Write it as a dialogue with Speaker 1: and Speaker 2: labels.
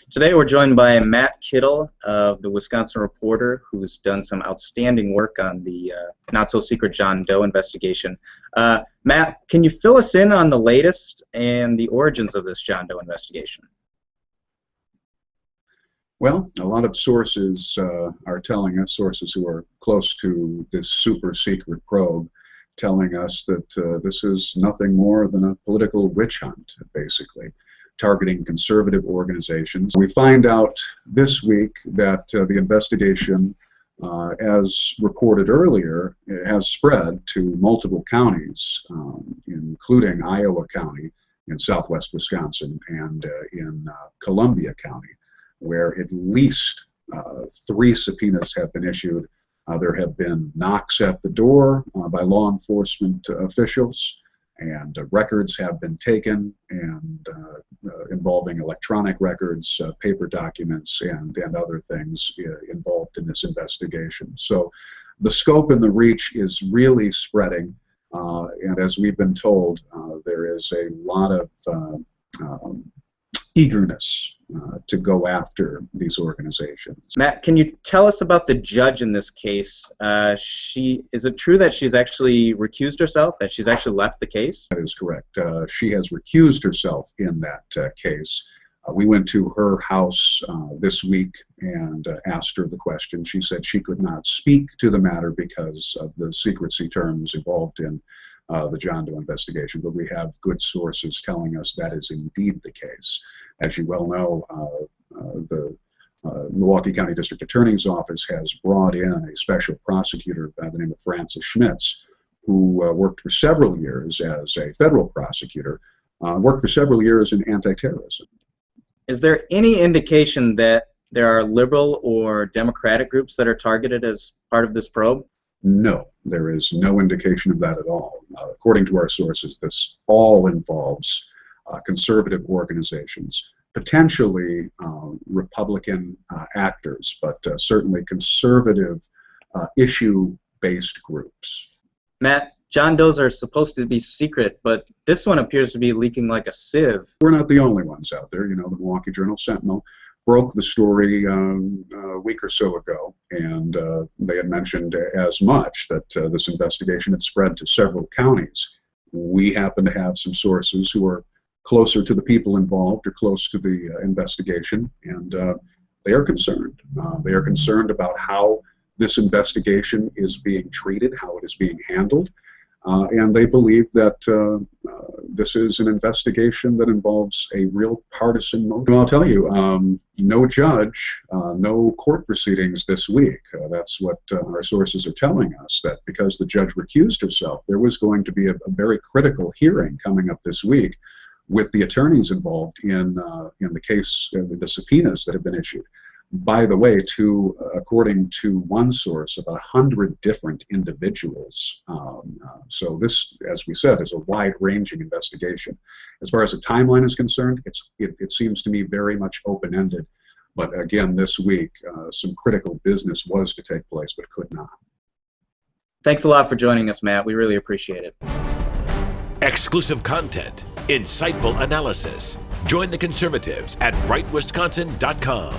Speaker 1: Today we're joined by Matt Kittle of the Wisconsin Reporter, who's done some outstanding work on the not-so-secret John Doe investigation. Matt, can you fill us in on the latest and the origins of this John Doe investigation?
Speaker 2: Well, a lot of sources are telling us, sources who are close to this super-secret probe, telling us that this is nothing more than a political witch hunt, basically, targeting conservative organizations. We find out this week that the investigation, as reported earlier, has spread to multiple counties, including Iowa County in southwest Wisconsin and in Columbia County, where at least 3 subpoenas have been issued. There have been knocks at the door by law enforcement officials, and records have been taken, and involving electronic records, paper documents, and other things involved in this investigation. So the scope and the reach is really spreading, and as we've been told, there is a lot of eagerness to go after these organizations.
Speaker 1: Matt, can you tell us about the judge in this case? Is it true that she's actually recused herself, that she's actually left the case?
Speaker 2: That is correct. She has recused herself in that case. We went to her house this week and asked her the question. She said she could not speak to the matter because of the secrecy terms involved in the John Doe investigation, but we have good sources telling us that is indeed the case. As you well know, the Milwaukee County District Attorney's Office has brought in a special prosecutor by the name of Francis Schmitz, who worked for several years as a federal prosecutor, worked for several years in anti-terrorism.
Speaker 1: Is there any indication that there are liberal or Democratic groups that are targeted as part of this probe?
Speaker 2: No, there is no indication of that at all. According to our sources, this all involves conservative organizations, potentially Republican actors, but certainly conservative issue-based groups.
Speaker 1: Matt, John Does are supposed to be secret, but this one appears to be leaking like a sieve.
Speaker 2: We're not the only ones out there. You know, the Milwaukee Journal-Sentinel broke the story a week or so ago, and they had mentioned as much that this investigation had spread to several counties. We happen to have some sources who are closer to the people involved or close to the investigation, and they are concerned. They are concerned about how this investigation is being treated, how it is being handled, and they believe that this is an investigation that involves a real partisan motive. I'll tell you, no judge, no court proceedings this week. That's what our sources are telling us, that because the judge recused herself, there was going to be a very critical hearing coming up this week with the attorneys involved in the case, the subpoenas that have been issued. By the way, according to one source, about 100 different individuals. So this, as we said, is a wide-ranging investigation. As far as the timeline is concerned, it seems to me very much open-ended. But again, this week, some critical business was to take place, but could not.
Speaker 1: Thanks a lot for joining us, Matt. We really appreciate it.
Speaker 3: Exclusive content, insightful analysis. Join the conservatives at RightWisconsin.com.